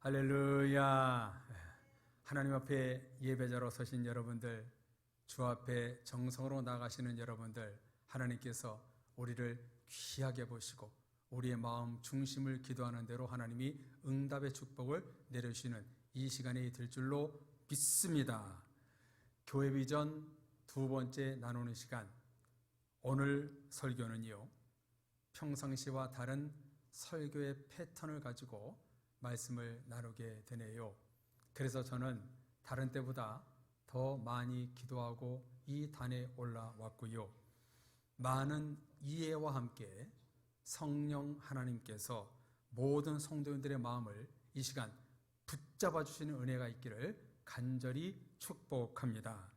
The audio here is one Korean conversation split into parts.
할렐루야. 하나님 앞에 예배자로 서신 여러분들, 주 앞에 정성으로 나가시는 여러분들, 하나님께서 우리를 귀하게 보시고 우리의 마음 중심을 기도하는 대로 하나님이 응답의 축복을 내려주시는 이 시간이 될 줄로 믿습니다. 교회 비전 두 번째 나누는 시간, 오늘 설교는요, 평상시와 다른 설교의 패턴을 가지고 말씀을 나누게 되네요. 그래서 저는 다른 때보다 더 많이 기도하고 이 단에 올라왔고요. 많은 이해와 함께 성령 하나님께서 모든 성도님들의 마음을 이 시간 붙잡아 주시는 은혜가 있기를 간절히 축복합니다.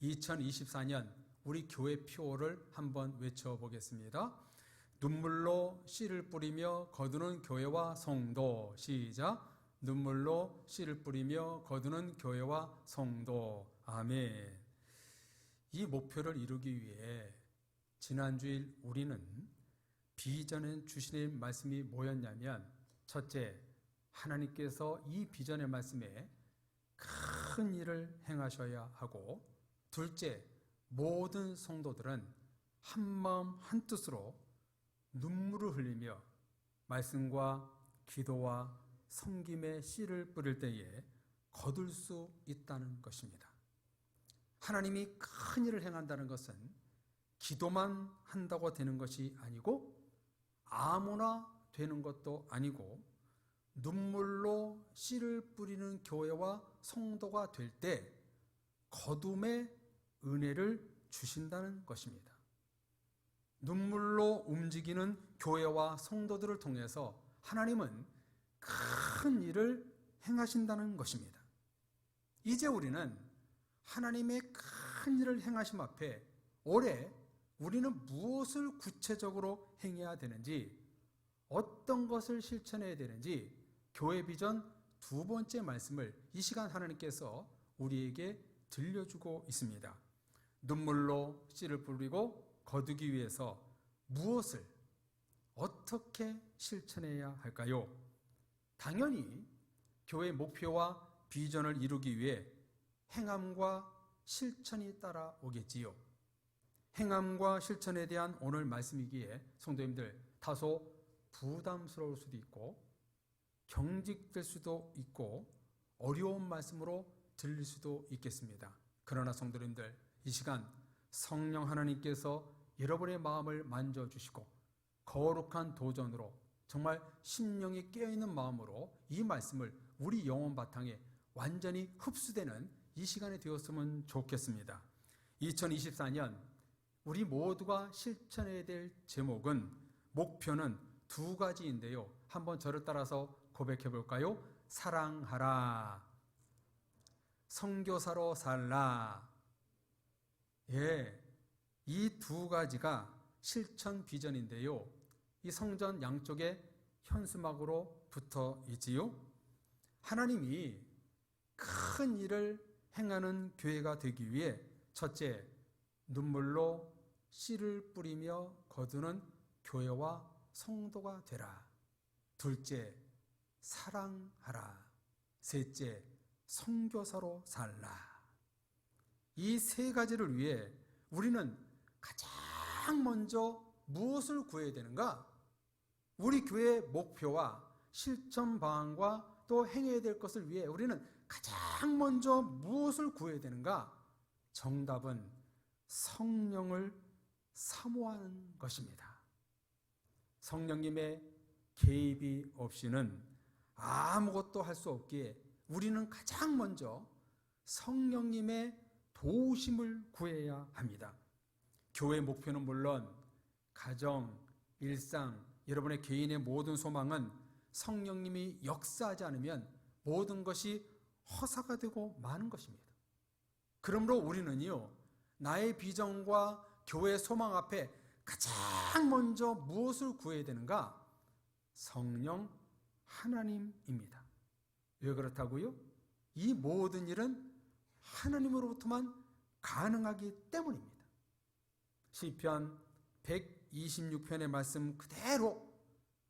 2024년 우리 교회 표어를 한번 외쳐보겠습니다. 눈물로 씨를 뿌리며 거두는 교회와 성도. 시작. 눈물로 씨를 뿌리며 거두는 교회와 성도. 아멘. 이 목표를 이루기 위해 지난주일 우리는 비전에 주신 말씀이 뭐였냐면, 첫째, 하나님께서 이 비전의 말씀에 큰 일을 행하셔야 하고, 둘째, 모든 성도들은 한마음 한뜻으로 눈물을 흘리며 말씀과 기도와 섬김의 씨를 뿌릴 때에 거둘 수 있다는 것입니다. 하나님이 큰 일을 행한다는 것은 기도만 한다고 되는 것이 아니고 아무나 되는 것도 아니고 눈물로 씨를 뿌리는 교회와 성도가 될 때 거둠의 은혜를 주신다는 것입니다. 눈물로 움직이는 교회와 성도들을 통해서 하나님은 큰 일을 행하신다는 것입니다. 이제 우리는 하나님의 큰 일을 행하심 앞에 올해 우리는 무엇을 구체적으로 행해야 되는지, 어떤 것을 실천해야 되는지 교회 비전 두 번째 말씀을 이 시간 하나님께서 우리에게 들려주고 있습니다. 눈물로 씨를 뿌리고 거두기 위해서 무엇을 어떻게 실천해야 할까요? 당연히 교회 목표와 비전을 이루기 위해 행함과 실천이 따라오겠지요. 행함과 실천에 대한 오늘 말씀이기에 성도님들 다소 부담스러울 수도 있고 경직될 수도 있고 어려운 말씀으로 들릴 수도 있겠습니다. 그러나 성도님들, 이 시간 성령 하나님께서 여러분의 마음을 만져주시고 거룩한 도전으로 정말 심령이 깨어있는 마음으로 이 말씀을 우리 영혼 바탕에 완전히 흡수되는 이 시간이 되었으면 좋겠습니다. 2024년 우리 모두가 실천해야 될 제목은, 목표는 두 가지인데요. 한번 저를 따라서 고백해 볼까요? 사랑하라, 선교사로 살라. 이 두 가지가 실천 비전인데요. 이 성전 양쪽에 현수막으로 붙어 있지요. 하나님이 큰 일을 행하는 교회가 되기 위해 첫째, 눈물로 씨를 뿌리며 거두는 교회와 성도가 되라. 둘째, 사랑하라. 셋째, 선교사로 살라. 이 세 가지를 위해 우리는 가장 먼저 무엇을 구해야 되는가? 우리 교회의 목표와 실천 방안과 또 행해야 될 것을 위해 우리는 가장 먼저 무엇을 구해야 되는가? 정답은 성령을 사모하는 것입니다. 성령님의 개입이 없이는 아무것도 할 수 없기에 우리는 가장 먼저 성령님의 도우심을 구해야 합니다. 교회 목표는 물론 가정, 일상, 여러분의 개인의 모든 소망은 성령님이 역사하지 않으면 모든 것이 허사가 되고 마는 것입니다. 그러므로 우리는요, 나의 비전과 교회의 소망 앞에 가장 먼저 무엇을 구해야 되는가? 성령 하나님입니다. 왜 그렇다고요? 이 모든 일은 하나님으로부터만 가능하기 때문입니다. 시편 126편의 말씀 그대로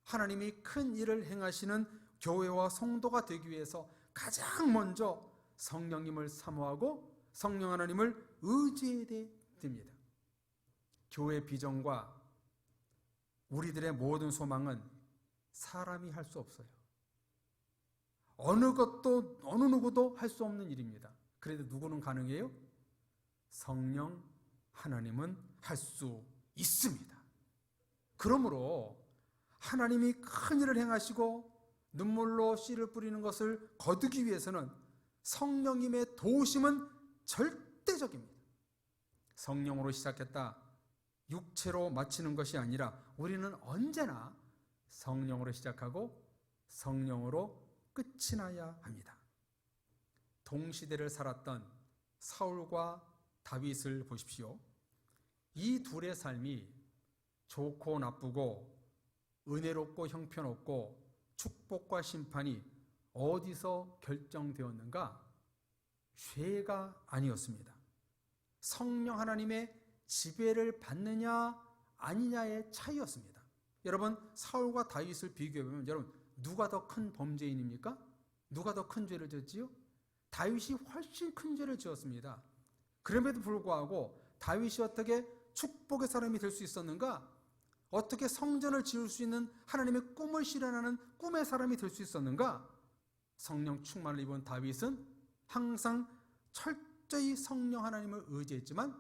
하나님이 큰 일을 행하시는 교회와 성도가 되기 위해서 가장 먼저 성령님을 사모하고 성령 하나님을 의지해야 됩니다. 교회 비전과 우리들의 모든 소망은 사람이 할 수 없어요. 어느 누구도 할 수 없는 일입니다. 그래도 누구는 가능해요? 성령 하나님은 할 수 있습니다. 그러므로 하나님이 큰 일을 행하시고 눈물로 씨를 뿌리는 것을 거두기 위해서는 성령님의 도우심은 절대적입니다. 성령으로 시작했다 육체로 마치는 것이 아니라 우리는 언제나 성령으로 시작하고 성령으로 끝이 나야 합니다. 동시대를 살았던 사울과 다윗을 보십시오. 이 둘의 삶이 좋고 나쁘고 은혜롭고 형편없고 축복과 심판이 어디서 결정되었는가? 죄가 아니었습니다. 성령 하나님의 지배를 받느냐 아니냐의 차이였습니다. 여러분, 사울과 다윗을 비교해보면 여러분, 누가 더 큰 범죄인입니까? 누가 더 큰 죄를 지었지요? 다윗이 훨씬 큰 죄를 지었습니다. 그럼에도 불구하고 다윗이 어떻게 축복의 사람이 될 수 있었는가? 어떻게 성전을 지을 수 있는 하나님의 꿈을 실현하는 꿈의 사람이 될 수 있었는가? 성령 충만을 입은 다윗은 항상 철저히 성령 하나님을 의지했지만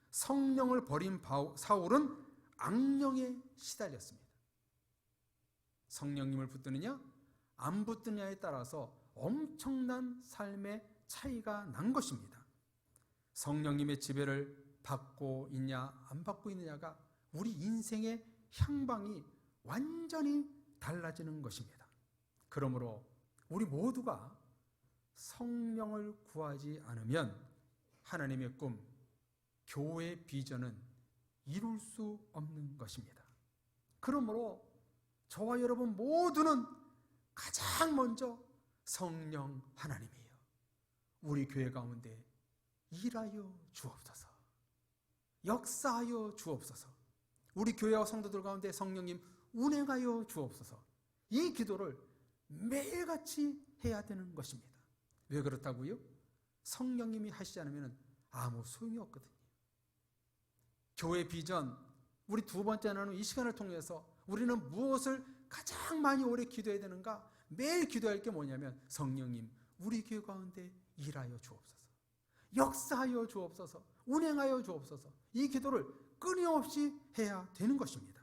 성령을 버린 사울은 악령에 시달렸습니다. 성령님을 붙드느냐 안 붙드느냐에 따라서 엄청난 삶의 차이가 난 것입니다. 성령님의 지배를 받고 있냐 안 받고 있느냐가 우리 인생의 향방이 완전히 달라지는 것입니다. 그러므로 우리 모두가 성령을 구하지 않으면 하나님의 꿈, 교회의 비전은 이룰 수 없는 것입니다. 그러므로 저와 여러분 모두는 가장 먼저 성령 하나님이에요. 우리 교회 가운데 일하여 주옵소서. 역사하여 주옵소서. 우리 교회와 성도들 가운데 성령님 운행하여 주옵소서. 이 기도를 매일같이 해야 되는 것입니다. 왜 그렇다고요? 성령님이 하시지 않으면 아무 소용이 없거든요. 교회 비전, 우리 두 번째 나누는 이 시간을 통해서 우리는 무엇을 가장 많이 오래 기도해야 되는가? 매일 기도할 게 뭐냐면 성령님 우리 교회 가운데 일하여 주옵소서. 역사하여 주옵소서. 운행하여 주옵소서. 이 기도를 끊임없이 해야 되는 것입니다.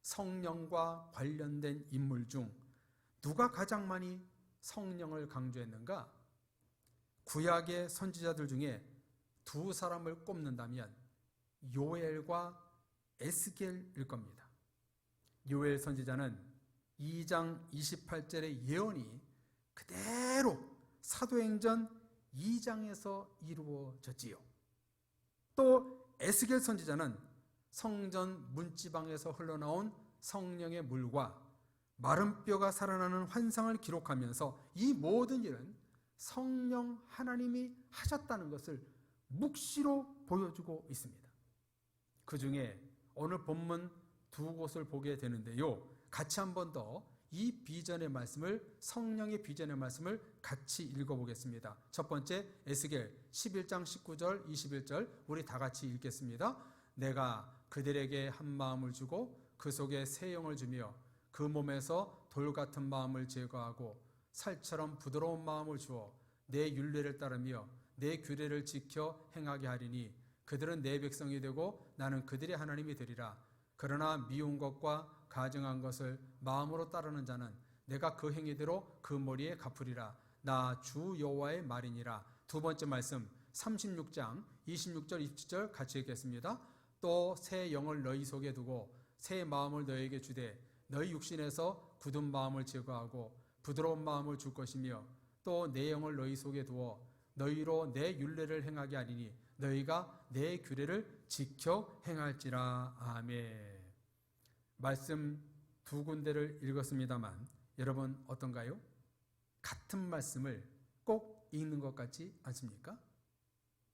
성령과 관련된 인물 중 누가 가장 많이 성령을 강조했는가? 구약의 선지자들 중에 두 사람을 꼽는다면 요엘과 에스겔일 겁니다. 요엘 선지자는 2장 28절의 예언이 그대로 사도행전 2장에서 이루어졌지요. 또 에스겔 선지자는 성전 문지방에서 흘러나온 성령의 물과 마른 뼈가 살아나는 환상을 기록하면서 이 모든 일은 성령 하나님이 하셨다는 것을 묵시로 보여주고 있습니다. 그 중에 오늘 본문 두 곳을 보게 되는데요. 같이 한 번 더 이 비전의 말씀을, 성령의 비전의 말씀을 같이 읽어보겠습니다. 첫 번째 에스겔 11장 19절 21절 우리 다 같이 읽겠습니다. 내가 그들에게 한 마음을 주고 그 속에 새 영을 주며 그 몸에서 돌 같은 마음을 제거하고 살처럼 부드러운 마음을 주어 내 율례를 따르며 내 규례를 지켜 행하게 하리니 그들은 내 백성이 되고 나는 그들의 하나님이 되리라. 그러나 미운 것과 가증한 것을 마음으로 따르는 자는 내가 그 행위대로 그 머리에 갚으리라. 나 주 여호와의 말이니라. 두 번째 말씀 36장 26절 27절 같이 읽겠습니다. 또 새 영을 너희 속에 두고 새 마음을 너희에게 주되 너희 육신에서 굳은 마음을 제거하고 부드러운 마음을 줄 것이며 또 내 영을 너희 속에 두어 너희로 내 율례를 행하게 하리니 너희가 내 규례를 지켜 행할지라. 아멘. 말씀 두 군데를 읽었습니다만 여러분 어떤가요? 같은 말씀을 꼭 읽는 것 같지 않습니까?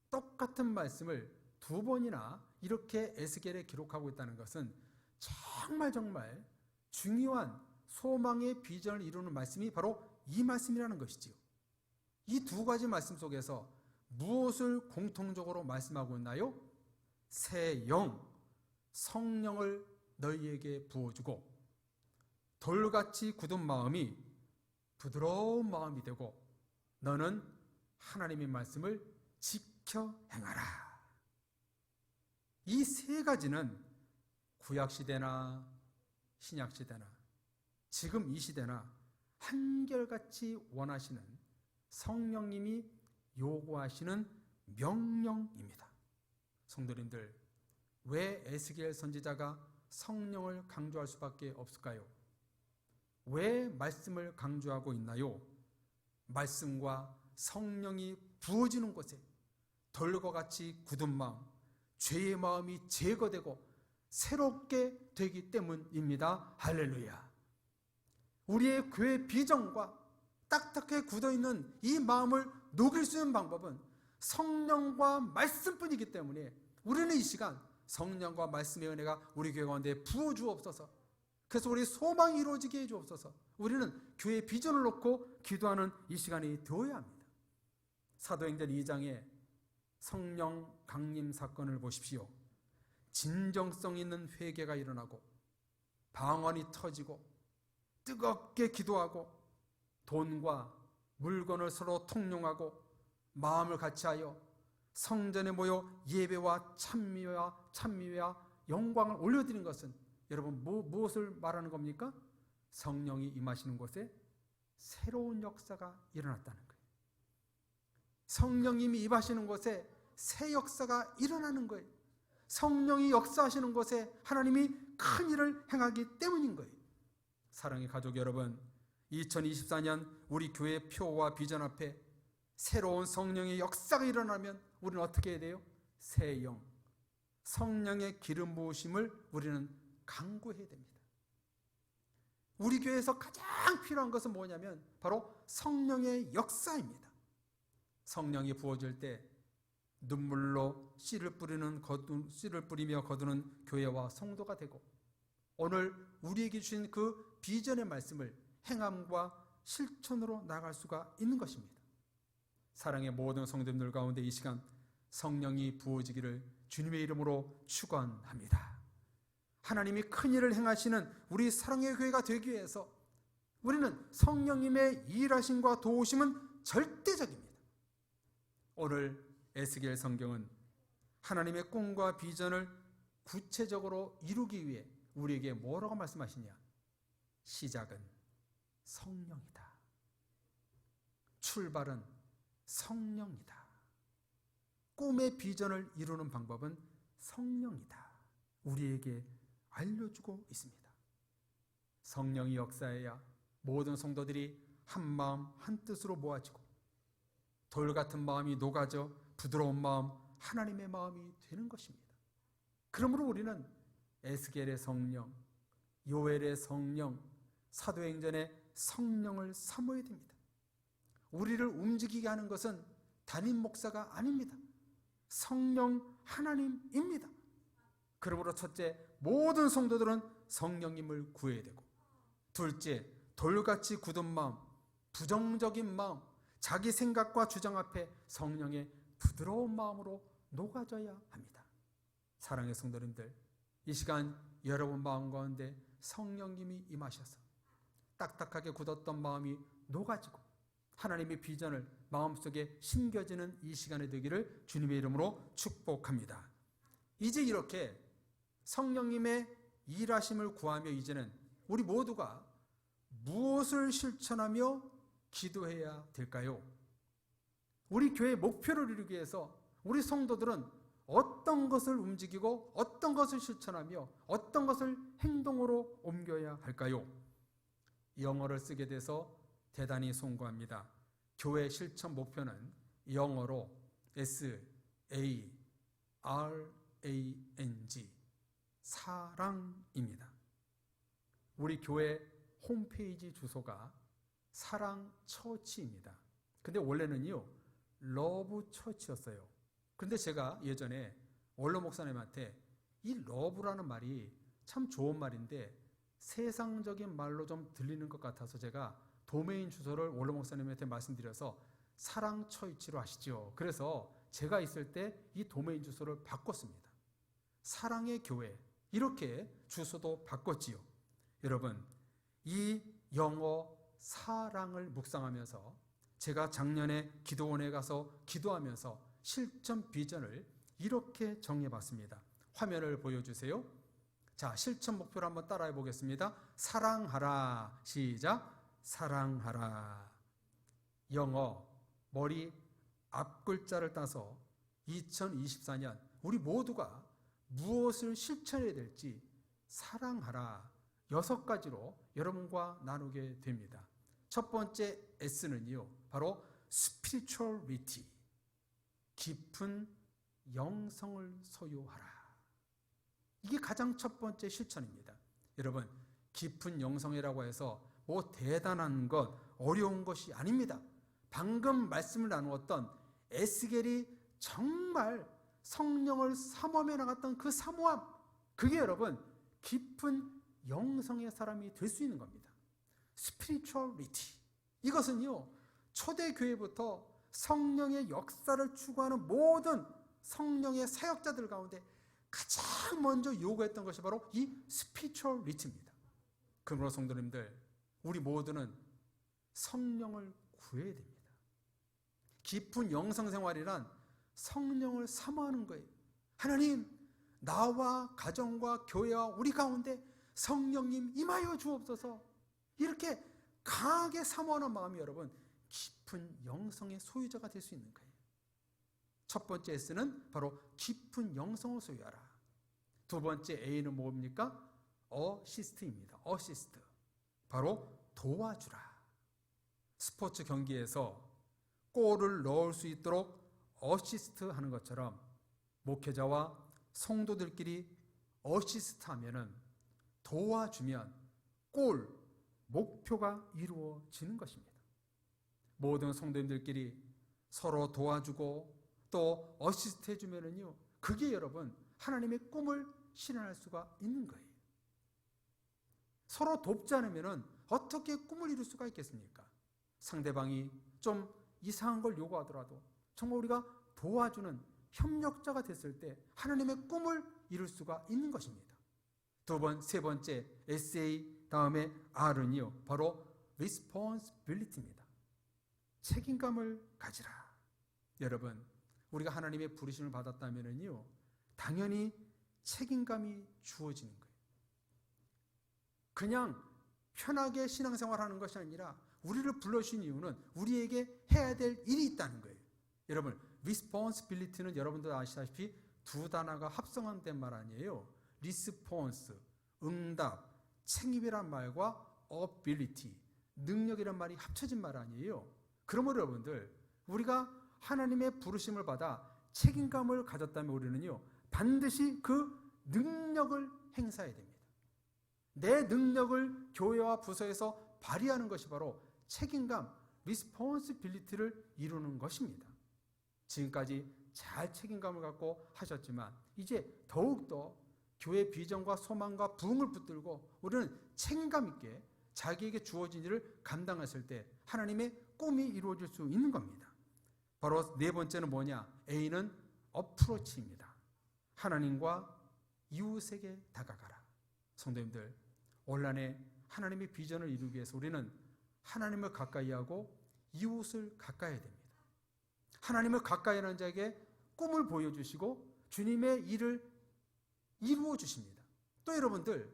똑같은 말씀을 두 번이나 이렇게 에스겔에 기록하고 있다는 것은 정말 중요한 소망의 비전을 이루는 말씀이 바로 이 말씀이라는 것이지요. 이 두 가지 말씀 속에서 무엇을 공통적으로 말씀하고 있나요? 새 영, 성령을 너희에게 부어주고 돌같이 굳은 마음이 부드러운 마음이 되고 너는 하나님의 말씀을 지켜 행하라. 이 세 가지는 구약시대나 신약시대나 지금 이 시대나 한결같이 원하시는 성령님이 요구하시는 명령입니다. 성도님들, 왜 에스겔 선지자가 성령을 강조할 수밖에 없을까요? 왜 말씀을 강조하고 있나요? 말씀과 성령이 부어지는 곳에 돌과 같이 굳은 마음, 죄의 마음이 제거되고 새롭게 되기 때문입니다. 할렐루야. 우리의 교회 비전과 딱딱하게 굳어있는 이 마음을 녹일 수 있는 방법은 성령과 말씀뿐이기 때문에 우리는 이 시간 성령과 말씀의 은혜가 우리 교회 가운데 부어주옵소서. 그래서 우리 소망이 이루어지게 해주옵소서. 우리는 교회의 비전을 놓고 기도하는 이 시간이 되어야 합니다. 사도행전 2장에 성령 강림 사건을 보십시오. 진정성 있는 회개가 일어나고 방언이 터지고 뜨겁게 기도하고 돈과 물건을 서로 통용하고 마음을 같이하여 성전에 모여 예배와 찬미와 영광을 올려드린 것은 여러분 무엇을 말하는 겁니까? 성령이 임하시는 곳에 새로운 역사가 일어났다는 거예요. 성령님이 임하시는 곳에 새 역사가 일어나는 거예요. 성령이 역사하시는 곳에 하나님이 큰 일을 행하기 때문인 거예요. 사랑의 가족 여러분, 2024년 우리 교회 표와 비전 앞에 새로운 성령의 역사가 일어나면 우리는 어떻게 해야 돼요? 새 영, 성령의 기름 부으심을 우리는 간구해야 됩니다. 우리 교회에서 가장 필요한 것은 뭐냐면 바로 성령의 역사입니다. 성령이 부어질 때 눈물로 씨를 뿌리며 거두는 교회와 성도가 되고 오늘 우리에게 주신 그 비전의 말씀을 행함과 실천으로 나아갈 수가 있는 것입니다. 사랑의 모든 성도님들 가운데 이 시간 성령이 부어지기를 주님의 이름으로 축원합니다. 하나님이 큰 일을 행하시는 우리 사랑의 교회가 되기 위해서 우리는 성령님의 일하심과 도우심은 절대적입니다. 오늘 에스겔 성경은 하나님의 꿈과 비전을 구체적으로 이루기 위해 우리에게 뭐라고 말씀하시냐? 시작은 성령이다. 출발은 성령이다. 꿈의 비전을 이루는 방법은 성령이다. 우리에게 알려주고 있습니다. 성령이 역사해야 모든 성도들이 한 마음 한 뜻으로 모아지고 돌 같은 마음이 녹아져 부드러운 마음, 하나님의 마음이 되는 것입니다. 그러므로 우리는 에스겔의 성령, 요엘의 성령, 사도행전의 성령을 삼어야 됩니다. 우리를 움직이게 하는 것은 담임 목사가 아닙니다. 성령 하나님입니다. 그러므로 첫째, 모든 성도들은 성령님을 구해야 되고, 둘째, 돌같이 굳은 마음, 부정적인 마음, 자기 생각과 주장 앞에 성령의 부드러운 마음으로 녹아져야 합니다. 사랑의 성도님들, 이 시간 여러분 마음 가운데 성령님이 임하셔서 딱딱하게 굳었던 마음이 녹아지고 하나님의 비전을 마음속에 심겨지는 이 시간이 되기를 주님의 이름으로 축복합니다. 이제 이렇게 성령님의 일하심을 구하며 이제는 우리 모두가 무엇을 실천하며 기도해야 될까요? 우리 교회의 목표를 이루기 위해서 우리 성도들은 어떤 것을 움직이고 어떤 것을 실천하며 어떤 것을 행동으로 옮겨야 할까요? 영어를 쓰게 돼서 대단히 송구합니다. 교회 실천 목표는 영어로 SARANG, 사랑입니다. 우리 교회 홈페이지 주소가 사랑처치입니다. 근데 원래는요, 러브처치였어요. 근데 제가 예전에 원로 목사님한테 이 러브라는 말이 참 좋은 말인데 세상적인 말로 좀 들리는 것 같아서 제가 도메인 주소를 원로 목사님한테 말씀드려서 사랑 처이치로 하시죠. 그래서 제가 있을 때 이 도메인 주소를 바꿨습니다. 사랑의 교회, 이렇게 주소도 바꿨지요. 여러분, 이 영어 사랑을 묵상하면서 제가 작년에 기도원에 가서 기도하면서 실천 비전을 이렇게 정해봤습니다. 화면을 보여주세요. 자, 실천 목표를 한번 따라해 보겠습니다. 사랑하라. 시작. 사랑하라. 영어 머리 앞 글자를 따서 2024년 우리 모두가 무엇을 실천해야 될지 사랑하라 6가지로 여러분과 나누게 됩니다. 첫 번째 S는요, 바로 spirituality, 깊은 영성을 소유하라. 이게 가장 첫 번째 실천입니다. 여러분, 깊은 영성이라고 해서 뭐 대단한 것, 어려운 것이 아닙니다. 방금 말씀을 나누었던 에스겔이 정말 성령을 사모하며 나갔던 그 사모함, 그게 여러분 깊은 영성의 사람이 될 수 있는 겁니다. spirituality, 이것은요 초대교회부터 성령의 역사를 추구하는 모든 성령의 사역자들 가운데 가장 먼저 요구했던 것이 바로 이 spirituality입니다. 그러므로 성도님들, 우리 모두는 성령을 구해야 됩니다. 깊은 영성생활이란 성령을 사모하는 거예요. 하나님, 나와 가정과 교회와 우리 가운데 성령님 임하여 주옵소서, 이렇게 강하게 사모하는 마음이 여러분 깊은 영성의 소유자가 될 수 있는 거예요. 첫 번째 S는 바로 깊은 영성을 소유하라. 두 번째 A는 뭡니까? 어시스트입니다. 어시스트, 바로 도와주라. 스포츠 경기에서 골을 넣을 수 있도록 어시스트 하는 것처럼 목회자와 성도들끼리 어시스트 하면은, 도와주면 골, 목표가 이루어지는 것입니다. 모든 성도님들끼리 서로 도와주고 또 어시스트 해주면은요, 그게 여러분 하나님의 꿈을 실현할 수가 있는 거예요. 서로 돕지 않으면은 어떻게 꿈을 이룰 수가 있겠습니까? 상대방이 좀 이상한 걸 요구하더라도 정말 우리가 도와주는 협력자가 됐을 때 하나님의 꿈을 이룰 수가 있는 것입니다. 세 번째 SA 다음에 R은요, 바로 responsibility입니다. 책임감을 가지라. 여러분, 우리가 하나님의 부르심을 받았다면요, 당연히 책임감이 주어지는 거예요. 그냥 편하게 신앙생활하는 것이 아니라 우리를 불러주신 이유는 우리에게 해야 될 일이 있다는 거예요. 여러분, responsibility는 여러분도 아시다시피 두 단어가 합성된 말 아니에요. response, 응답, 책임이란 말과 ability, 능력이란 말이 합쳐진 말 아니에요. 그러므로 여러분들, 우리가 하나님의 부르심을 받아 책임감을 가졌다면 우리는요, 반드시 그 능력을 행사해야 됩니다. 내 능력을 교회와 부서에서 발휘하는 것이 바로 책임감, responsibility를 이루는 것입니다. 지금까지 잘 책임감을 갖고 하셨지만 이제 더욱더 교회 비전과 소망과 부흥을 붙들고 우리는 책임감 있게 자기에게 주어진 일을 감당했을 때 하나님의 꿈이 이루어질 수 있는 겁니다. 바로 네 번째는 뭐냐? A는 어프로치입니다. 하나님과 이웃에게 다가가라. 성도님들, 올 한해 하나님의 비전을 이루기 위해서 우리는 하나님을 가까이 하고 이웃을 가까이 해야 됩니다. 하나님을 가까이 하는 자에게 꿈을 보여주시고 주님의 일을 이루어 주십니다. 또 여러분들,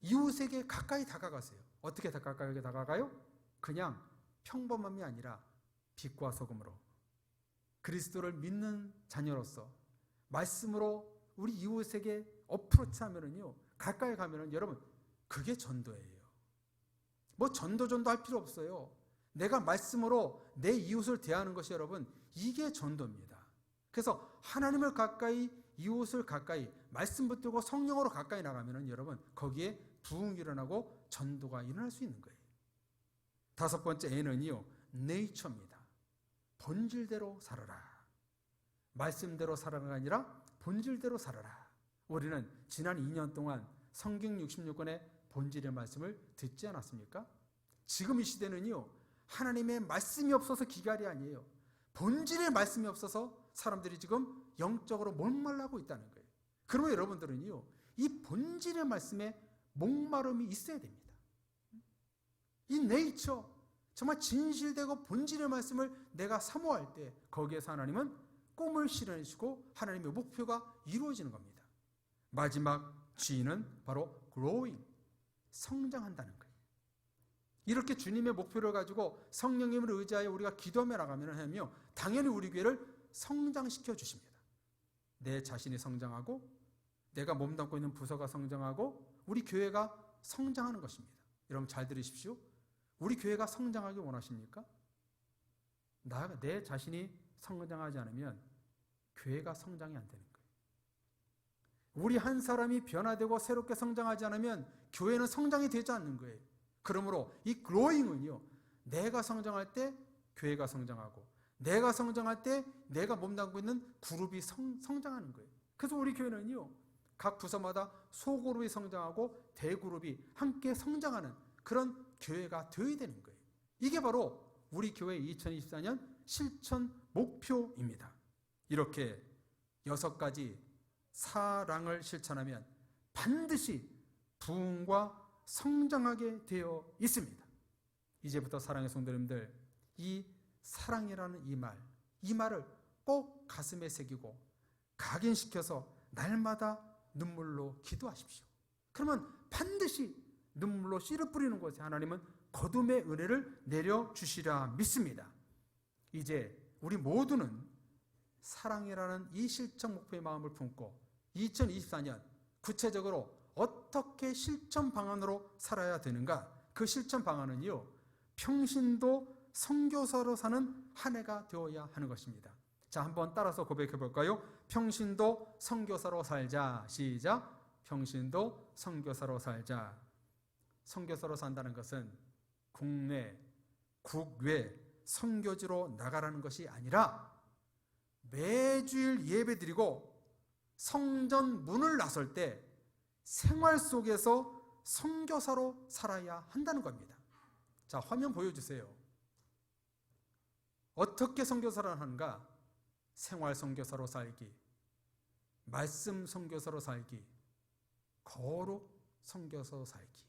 이웃에게 가까이 다가가세요. 어떻게 가까이 다가가요? 그냥 평범함이 아니라 빛과 소금으로 그리스도를 믿는 자녀로서 말씀으로 우리 이웃에게 어프로치하면은요, 가까이 가면은 여러분, 그게 전도예요. 뭐 전도 할 필요 없어요. 내가 말씀으로 내 이웃을 대하는 것이 여러분, 이게 전도입니다. 그래서 하나님을 가까이, 이웃을 가까이, 말씀 붙들고 성령으로 가까이 나가면은 여러분, 거기에 부흥이 일어나고 전도가 일어날 수 있는 거예요. 다섯 번째 N은요, 네이처입니다. 본질대로 살아라. 말씀대로 살아가 아니라 본질대로 살아라. 우리는 지난 2년 동안 성경 66권의 본질의 말씀을 듣지 않았습니까? 지금 이 시대는요, 하나님의 말씀이 없어서 기갈이 아니에요. 본질의 말씀이 없어서 사람들이 지금 영적으로 목말라고 있다는 거예요. 그러면 여러분들은요, 이 본질의 말씀에 목마름이 있어야 됩니다. 이 네이처, 정말 진실되고 본질의 말씀을 내가 사모할 때 거기에서 하나님은 꿈을 실현해주고 하나님의 목표가 이루어지는 겁니다. 마지막 G는 바로 growing, 성장한다는 거예요. 이렇게 주님의 목표를 가지고 성령님을 의지하여 우리가 기도하며 나가면 당연히 우리 교회를 성장시켜 주십니다. 내 자신이 성장하고 내가 몸담고 있는 부서가 성장하고 우리 교회가 성장하는 것입니다. 여러분 잘 들으십시오. 우리 교회가 성장하기 원하십니까? 내 자신이 성장하지 않으면 교회가 성장이 안 되는 거예요. 우리 한 사람이 변화되고 새롭게 성장하지 않으면 교회는 성장이 되지 않는 거예요. 그러므로 이 growing은요, 내가 성장할 때 교회가 성장하고 내가 성장할 때 내가 몸담고 있는 그룹이 성장하는 거예요. 그래서 우리 교회는요, 각 부서마다 소그룹이 성장하고 대그룹이 함께 성장하는 그런 교회가 되어야 되는 거예요. 이게 바로 우리 교회 2024년 실천 목표입니다. 이렇게 6가지 사랑을 실천하면 반드시 부흥과 성장하게 되어 있습니다. 이제부터 사랑의 성도님들, 이 사랑이라는 이 말을 꼭 가슴에 새기고 각인시켜서 날마다 눈물로 기도하십시오. 그러면 반드시 눈물로 씨를 뿌리는 곳에 하나님은 거둠의 은혜를 내려주시라 믿습니다. 이제 우리 모두는 사랑이라는 이 실천 목표의 마음을 품고 2024년 구체적으로 어떻게 실천 방안으로 살아야 되는가? 그 실천 방안은요, 평신도 선교사로 사는 한 해가 되어야 하는 것입니다. 자, 한번 따라서 고백해 볼까요? 평신도 선교사로 살자. 시작. 평신도 선교사로 살자. 선교사로 산다는 것은 국내, 국외 선교지로 나가라는 것이 아니라 매주일 예배드리고 성전 문을 나설 때 생활 속에서 선교사로 살아야 한다는 겁니다. 자, 화면 보여주세요. 어떻게 선교사를 하는가? 생활 선교사로 살기, 말씀 선교사로 살기, 거룩 선교사로 살기.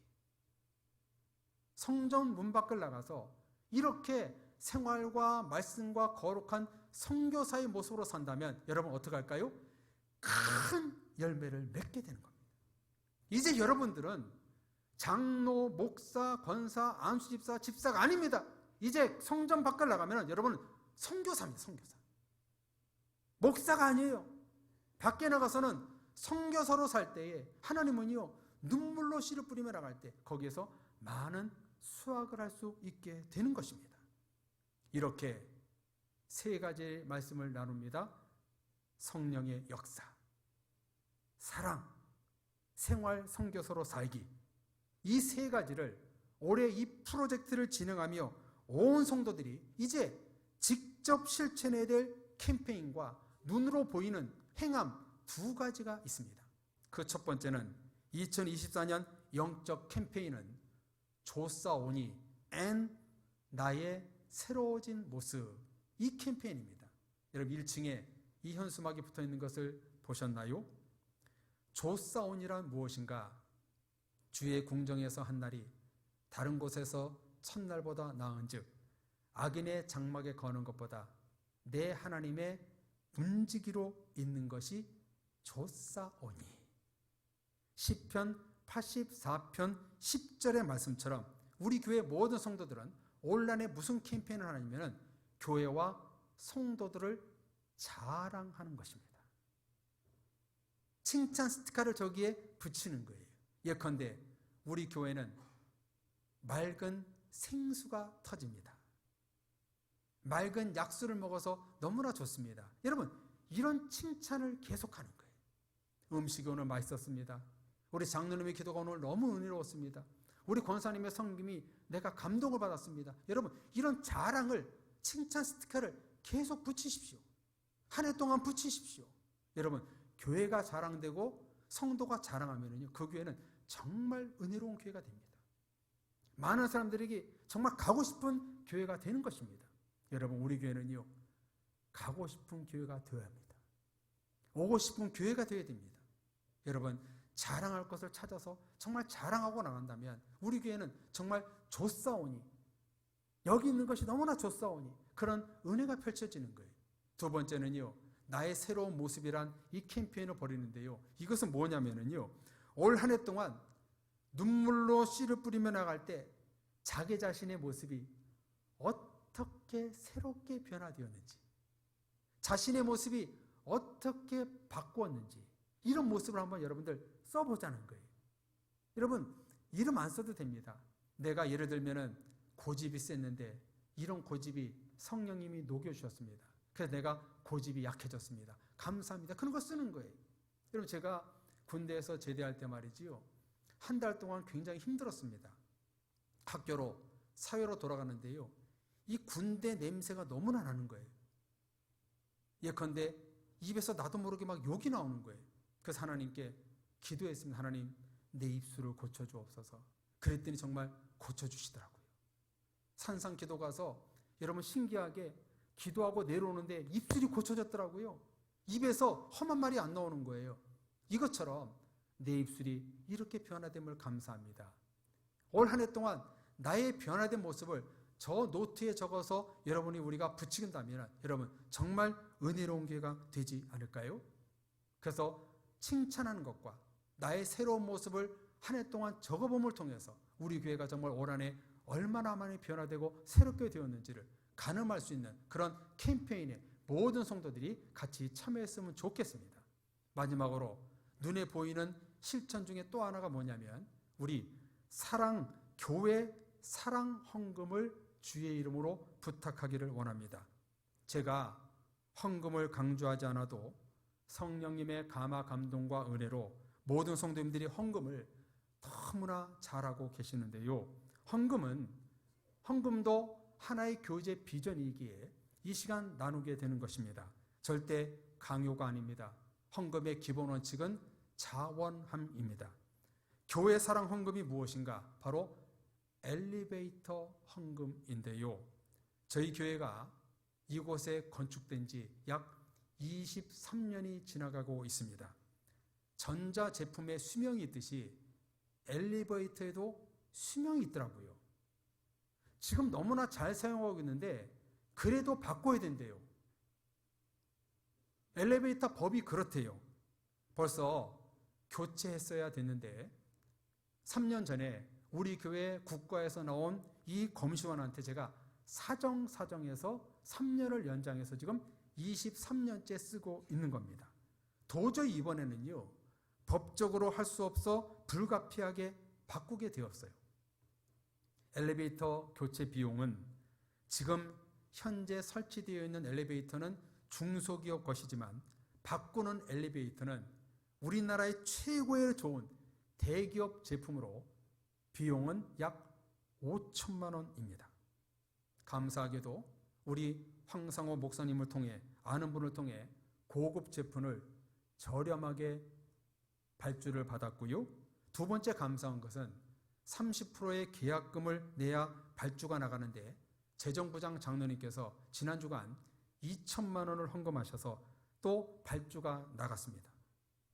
성전 문 밖을 나가서 이렇게 생활과 말씀과 거룩한 선교사의 모습으로 산다면 여러분 어떻게 할까요? 큰 열매를 맺게 되는 겁니다. 이제 여러분들은 장로, 목사, 권사, 안수집사, 집사가 아닙니다. 이제 성전 밖을 나가면 여러분은 선교사입니다. 선교사. 목사가 아니에요. 밖에 나가서는 선교사로 살 때에 하나님은요, 눈물로 씨를 뿌리며 나갈 때 거기에서 많은 수확을 할 수 있게 되는 것입니다. 이렇게 3가지의 말씀을 나눕니다. 성령의 역사, 사랑, 생활 선교사로 살기. 이 3가지를 올해 이 프로젝트를 진행하며 온 성도들이 이제 직접 실천해야 될 캠페인과 눈으로 보이는 행함 2가지가 있습니다. 그 첫 번째는 2024년 영적 캠페인은 조사오니 앤 나의 새로워진 모습, 이 캠페인입니다. 여러분 1층에 이 현수막이 붙어 있는 것을 보셨나요? 조사온이란 무엇인가? 주의 궁정에서 한 날이 다른 곳에서 첫날보다 나은즉 악인의 장막에 거는 것보다 내 하나님의 문지기로 있는 것이 조사오니. 시편 84편 10절의 말씀처럼 우리 교회 모든 성도들은 올 한해 무슨 캠페인을 하냐면 교회와 성도들을 자랑하는 것입니다. 칭찬 스티커를 저기에 붙이는 거예요. 예컨대 우리 교회는 맑은 생수가 터집니다. 맑은 약수를 먹어서 너무나 좋습니다. 여러분, 이런 칭찬을 계속하는 거예요. 음식이 오늘 맛있었습니다. 우리 장로님의 기도가 오늘 너무 은혜로웠습니다. 우리 권사님의 성김이 내가 감동을 받았습니다. 여러분, 이런 자랑을, 칭찬 스티커를 계속 붙이십시오. 한 해 동안 붙이십시오. 여러분, 교회가 자랑되고 성도가 자랑하면요, 그 교회는 정말 은혜로운 교회가 됩니다. 많은 사람들에게 정말 가고 싶은 교회가 되는 것입니다. 여러분, 우리 교회는요, 가고 싶은 교회가 되어야 합니다. 오고 싶은 교회가 되어야 됩니다. 여러분, 자랑할 것을 찾아서 정말 자랑하고 나간다면 우리 교회는 정말 좋사오니, 여기 있는 것이 너무나 좋사오니 그런 은혜가 펼쳐지는 거예요. 두 번째는요, 나의 새로운 모습이란 이 캠페인을 벌이는데요, 이것은 뭐냐면요, 올 한 해 동안 눈물로 씨를 뿌리며 나갈 때 자기 자신의 모습이 어떻게 새롭게 변화되었는지, 자신의 모습이 어떻게 바꾸었는지, 이런 모습을 한번 여러분들 써보자는 거예요. 여러분, 이름 안 써도 됩니다. 내가 예를 들면은 고집이 셌는데 이런 고집이 성령님이 녹여주셨습니다. 그래서 내가 고집이 약해졌습니다. 감사합니다. 그런 거 쓰는 거예요. 여러분, 제가 군대에서 제대할 때 말이지요, 한 달 동안 굉장히 힘들었습니다. 학교로, 사회로 돌아가는데요, 이 군대 냄새가 너무나 나는 거예요. 예컨대 입에서 나도 모르게 막 욕이 나오는 거예요. 그래서 하나님께 기도했습니다. 하나님, 내 입술을 고쳐주옵소서. 그랬더니 정말 고쳐주시더라고요. 산상 기도 가서 여러분 신기하게 기도하고 내려오는데 입술이 고쳐졌더라고요. 입에서 험한 말이 안 나오는 거예요. 이것처럼 내 입술이 이렇게 변화됨을 감사합니다. 올 한 해 동안 나의 변화된 모습을 저 노트에 적어서 여러분이 우리가 붙이긴다면 여러분 정말 은혜로운 교회가 되지 않을까요? 그래서 칭찬하는 것과 나의 새로운 모습을 한 해 동안 적어봄을 통해서 우리 교회가 정말 올 한 해 얼마나 많이 변화되고 새롭게 되었는지를 가늠할 수 있는 그런 캠페인에 모든 성도들이 같이 참여했으면 좋겠습니다. 마지막으로 눈에 보이는 실천 중에 또 하나가 뭐냐면 우리 교회 사랑 헌금을 주의 이름으로 부탁하기를 원합니다. 제가 헌금을 강조하지 않아도 성령님의 감화 감동과 은혜로 모든 성도님들이 헌금을 너무나 잘하고 계시는데요, 헌금도 하나의 교제 비전이기에 이 시간 나누게 되는 것입니다. 절대 강요가 아닙니다. 헌금의 기본 원칙은 자원함입니다. 교회 사랑 헌금이 무엇인가? 바로 엘리베이터 헌금인데요, 저희 교회가 이곳에 건축된 지 약 23년이 지나가고 있습니다. 전자제품에 수명이 있듯이 엘리베이터에도 수명이 있더라고요. 지금 너무나 잘 사용하고 있는데 그래도 바꿔야 된대요. 엘리베이터 법이 그렇대요. 벌써 교체했어야 됐는데 3년 전에 우리 교회 국가에서 나온 이 검시원한테 제가 사정해서 3년을 연장해서 지금 23년째 쓰고 있는 겁니다. 도저히 이번에는요, 법적으로 할 수 없어 불가피하게 바꾸게 되었어요. 엘리베이터 교체 비용은 지금 현재 설치되어 있는 엘리베이터는 중소기업 것이지만 바꾸는 엘리베이터는 우리나라의 최고의 좋은 대기업 제품으로 비용은 약 5천만 원입니다. 감사하게도 우리 황상호 목사님을 통해, 아는 분을 통해 고급 제품을 저렴하게 발주를 받았고요. 두 번째 감사한 것은 30%의 계약금을 내야 발주가 나가는데 재정부장 장로님께서 지난 주간 2천만 원을 헌금하셔서 또 발주가 나갔습니다.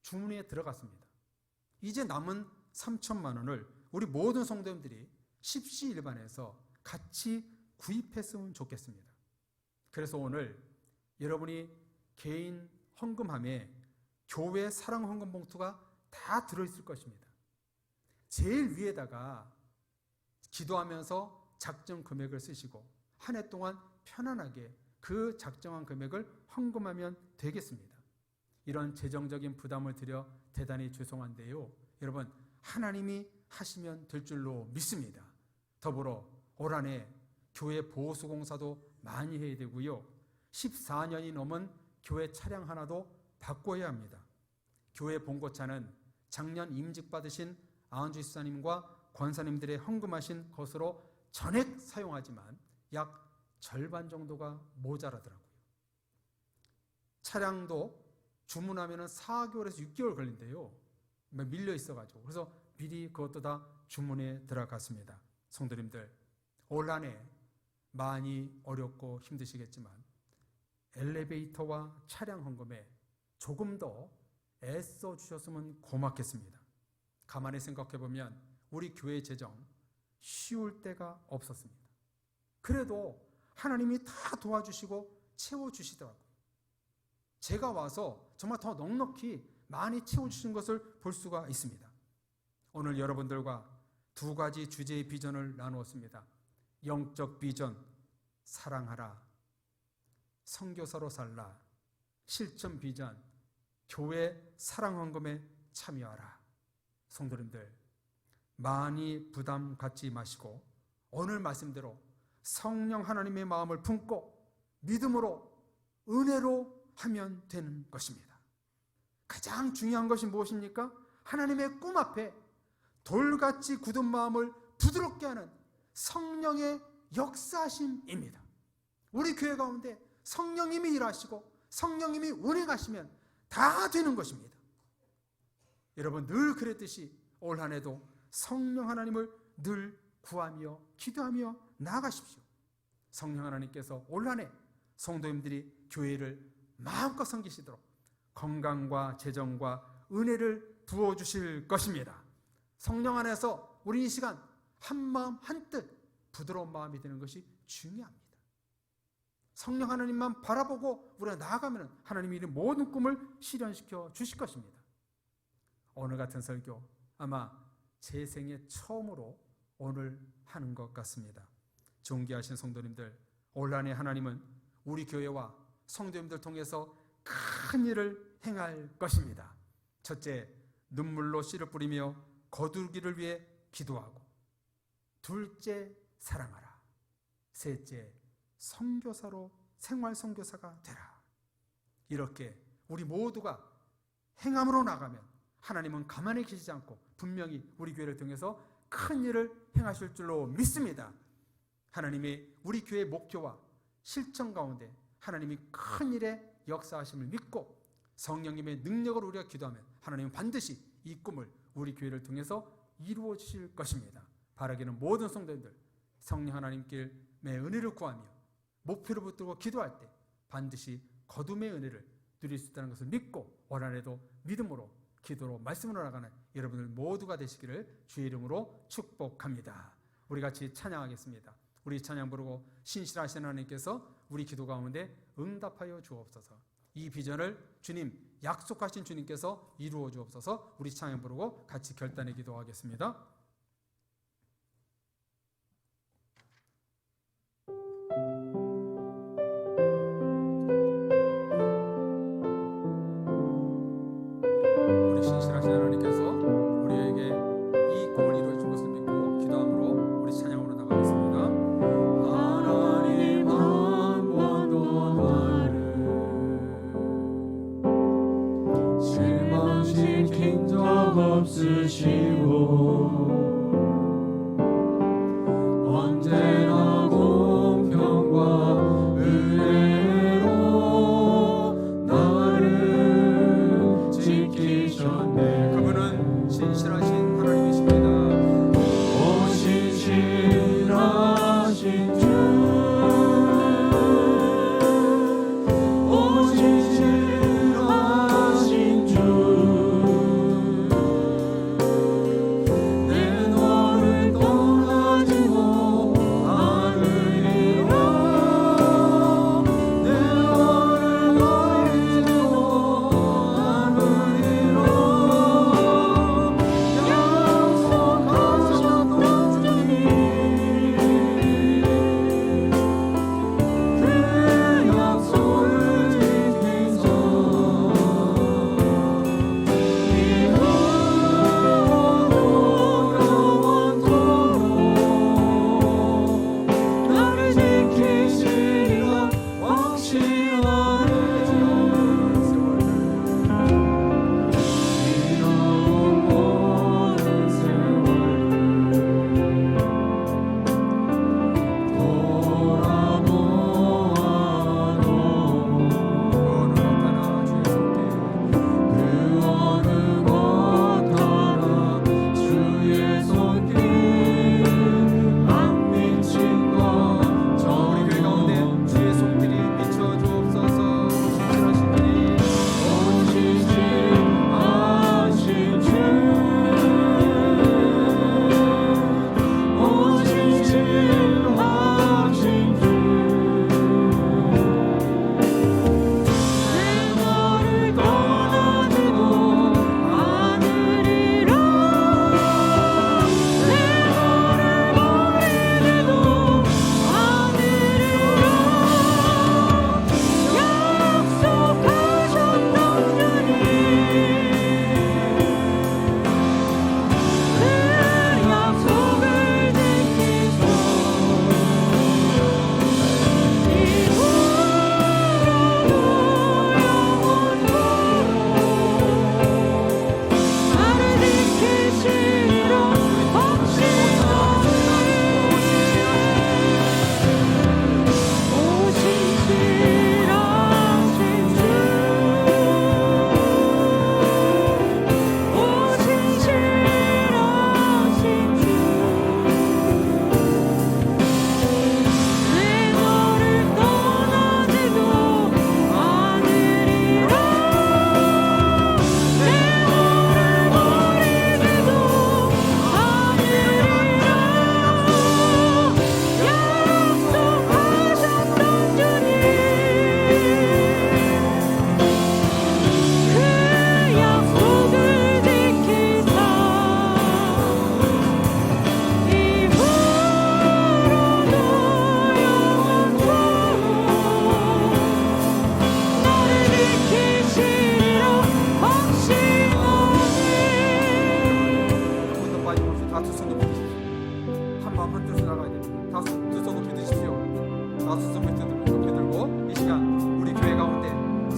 주문에 들어갔습니다. 이제 남은 3천만 원을 우리 모든 성도님들이 십시일반해서 같이 구입했으면 좋겠습니다. 그래서 오늘 여러분이 개인 헌금함에 교회 사랑 헌금 봉투가 다 들어있을 것입니다. 제일 위에다가 기도하면서 작정 금액을 쓰시고 한 해 동안 편안하게 그 작정한 금액을 헌금하면 되겠습니다. 이런 재정적인 부담을 드려 대단히 죄송한데요, 여러분 하나님이 하시면 될 줄로 믿습니다. 더불어 올 한 해 교회 보수공사도 많이 해야 되고요, 14년이 넘은 교회 차량 하나도 바꿔야 합니다. 교회 봉고차는 작년 임직 받으신 안주 집사님과 권사님들의 헌금하신 것으로 전액 사용하지만 약 절반 정도가 모자라더라고요. 차량도 주문하면 4개월에서 6개월 걸린대요. 밀려 있어가지고. 그래서 미리 그것도 다 주문에 들어갔습니다. 성도님들, 올 한 해 많이 어렵고 힘드시겠지만 엘리베이터와 차량 헌금에 조금 더 애써 주셨으면 고맙겠습니다. 가만히 생각해 보면 우리 교회 재정 쉬울 때가 없었습니다. 그래도 하나님이 다 도와주시고 채워주시더라고요. 제가 와서 정말 더 넉넉히 많이 채워주신 것을 볼 수가 있습니다. 오늘 여러분들과 두 가지 주제의 비전을 나누었습니다. 영적 비전, 사랑하라. 선교사로 살라. 실천 비전, 교회 사랑 헌금에 참여하라. 성도님들, 많이 부담 갖지 마시고 오늘 말씀대로 성령 하나님의 마음을 품고 믿음으로, 은혜로 하면 되는 것입니다. 가장 중요한 것이 무엇입니까? 하나님의 꿈 앞에 돌같이 굳은 마음을 부드럽게 하는 성령의 역사심입니다. 우리 교회 가운데 성령님이 일하시고 성령님이 운행하시면 다 되는 것입니다. 여러분, 늘 그랬듯이 올 한 해도 성령 하나님을 늘 구하며 기도하며 나아가십시오. 성령 하나님께서 올 한 해 성도님들이 교회를 마음껏 섬기시도록 건강과 재정과 은혜를 부어주실 것입니다. 성령 안에서 우리 이 시간 한마음 한뜻 부드러운 마음이 되는 것이 중요합니다. 성령 하나님만 바라보고 우리가 나아가면 하나님이 이 모든 꿈을 실현시켜 주실 것입니다. 오늘 같은 설교 아마 제 생애 처음으로 오늘 하는 것 같습니다. 존귀하신 성도님들, 올 한 해 하나님은 우리 교회와 성도님들 통해서 큰 일을 행할 것입니다. 첫째, 눈물로 씨를 뿌리며 거두기를 위해 기도하고, 둘째, 사랑하라. 셋째, 선교사로 생활 선교사가 되라. 이렇게 우리 모두가 행함으로 나가면 하나님은 가만히 계시지 않고 분명히 우리 교회를 통해서 큰 일을 행하실 줄로 믿습니다. 하나님의 우리 교회의 목표와 실천 가운데 하나님이 큰 일에 역사하심을 믿고 성령님의 능력으로 우리가 기도하면 하나님은 반드시 이 꿈을 우리 교회를 통해서 이루어 주실 것입니다. 바라기는 모든 성도님들 성령 하나님께 은혜를 구하며 목표를 붙들고 기도할 때 반드시 거둠의 은혜를 누릴 수 있다는 것을 믿고 올 한 해도 믿음으로 기도로 말씀으로 나가는 여러분들 모두가 되시기를 주의 이름으로 축복합니다. 우리 같이 찬양하겠습니다. 우리 찬양 부르고 신실하신 하나님께서 우리 기도 가운데 응답하여 주옵소서. 이 비전을 주님, 약속하신 주님께서 이루어 주옵소서. 우리 찬양 부르고 같이 결단의 기도하겠습니다. 우리 신실하신 하나님께서 우리에게 이 꿈을 이루어 준 것을 믿고 기도함으로 우리 찬양으로 나가겠습니다. 하나님 한 번도 나를 실망시킨 적 없으시고 언제나 공평과 은혜로 나를 지키셨네. 그분은 신실하신 하나님이십니다. 오 신실하신 주, 오 신실하신 주,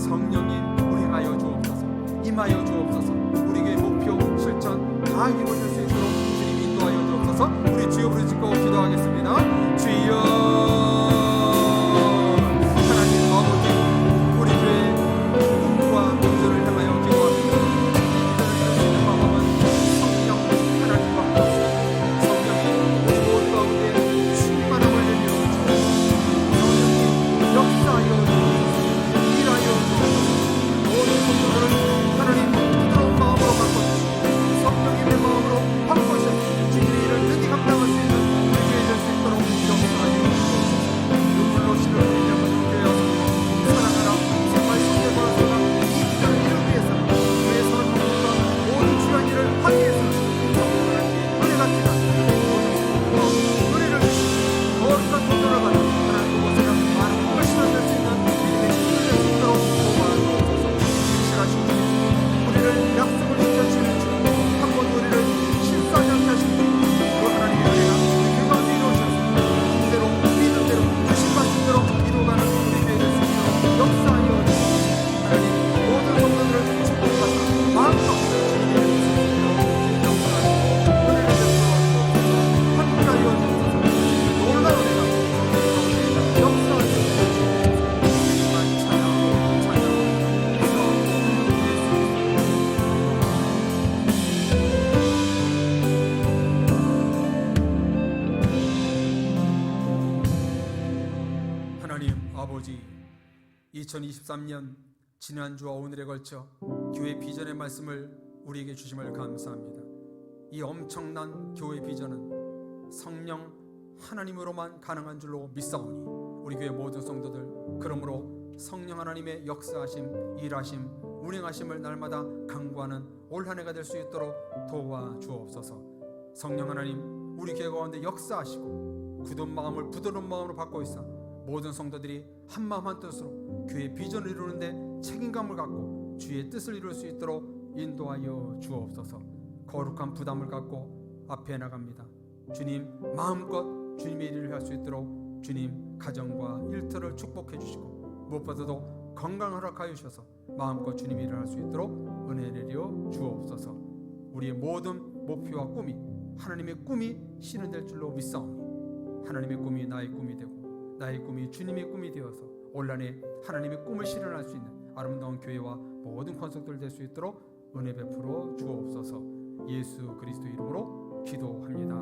성령님 운행하여 주옵소서. 임하여 주옵소서. 우리 교회 목표 실천 다 이루어질 수 있도록 주님 인도하여 주옵소서. 우리 주여 부르짖고 기도하겠습니다. 주여, 하나님 아버지, 우리 교회 꿈과 비전을 향하여 기도합니다. 이 비전을 이룰 수 있는 방법은 성령 하나님과 함께 성령이 우리 모두 가운데 충만함을 내려 주옵소서. 성령님 역사하여 주옵소서. 일하여 주옵소서. 모든 성도들을 하나님 부드러운 마음으로 바꿔주시고 성령님의 마음으로 바꿔주셔서 주님의 일을 능히 감당할 수 있는 우리 교회 될 수 있도록 역사하여 주옵소서. 눈물로 씨를 흘리며 되어서 사랑하라. 정말 성령과 사랑 이 비전을 이루기 위해서 교회 선언과 모든 주간 일을 하기 위해서 성령을 은혜가 지나 모든 은혜를 주시고 거룩한 도전을 받아 하나님 그곳에는 많은 꿈을 실현할 수 있는 믿음의 힘을 낼 수 있도록 도와주옵소서. 신실하신 주님, 우리를 약속을 지켜주시는 주님, 한 번도 우리를 실수하지 않게 하시는 주님, 그 하나님의 은혜가 그 가운데 이루어져서 그대로 믿은 대로 주신받은 대로 이루어가는 우리 교회 될 수 있도록 역사하여 주시옵소서. 하나님 모든 성도들을 축복하사 마음껏 주님의 일을 수 있도록 역사하시고 은혜를 베풀어 주옵소서. 함께하여 주옵소서. 놀라운 은혜가 우리 가운데 역사하여 주옵소서. 주님만 찬양하고 찬양하고 기도하고 하나님 아버지, 2023년 지난주와 오늘에 걸쳐 교회 비전의 말씀을 우리에게 주심을 감사합니다. 이 엄청난 교회 비전은 성령 하나님으로만 가능한 줄로 믿사오니 우리 교회 모든 성도들 그러므로 성령 하나님의 역사하심, 일하심, 운행하심을 날마다 강구하는 올 한 해가 될 수 있도록 도와주옵소서. 성령 하나님 우리 교회 가운데 역사하시고 굳은 마음을 부드러운 마음으로 바꿔 있사 모든 성도들이 한마음 한뜻으로 교회의 비전을 이루는데 책임감을 갖고 주의 뜻을 이룰 수 있도록 인도하여 주옵소서. 거룩한 부담을 갖고 앞에 나갑니다. 주님 마음껏 주님의 일을 할 수 있도록 주님 가정과 일터를 축복해 주시고 무엇보다도 건강 허락하여 주셔서 마음껏 주님의 일을 할 수 있도록 은혜 내려 주옵소서. 우리의 모든 목표와 꿈이 하나님의 꿈이 실현될 줄로 믿사오니 하나님의 꿈이 나의 꿈이 되고 나의 꿈이 주님의 꿈이 되어서 올 한 해 하나님의 꿈을 실현할 수 있는 아름다운 교회와 모든 권속들 될 수 있도록 은혜 베풀어 주옵소서. 예수 그리스도 이름으로 기도합니다.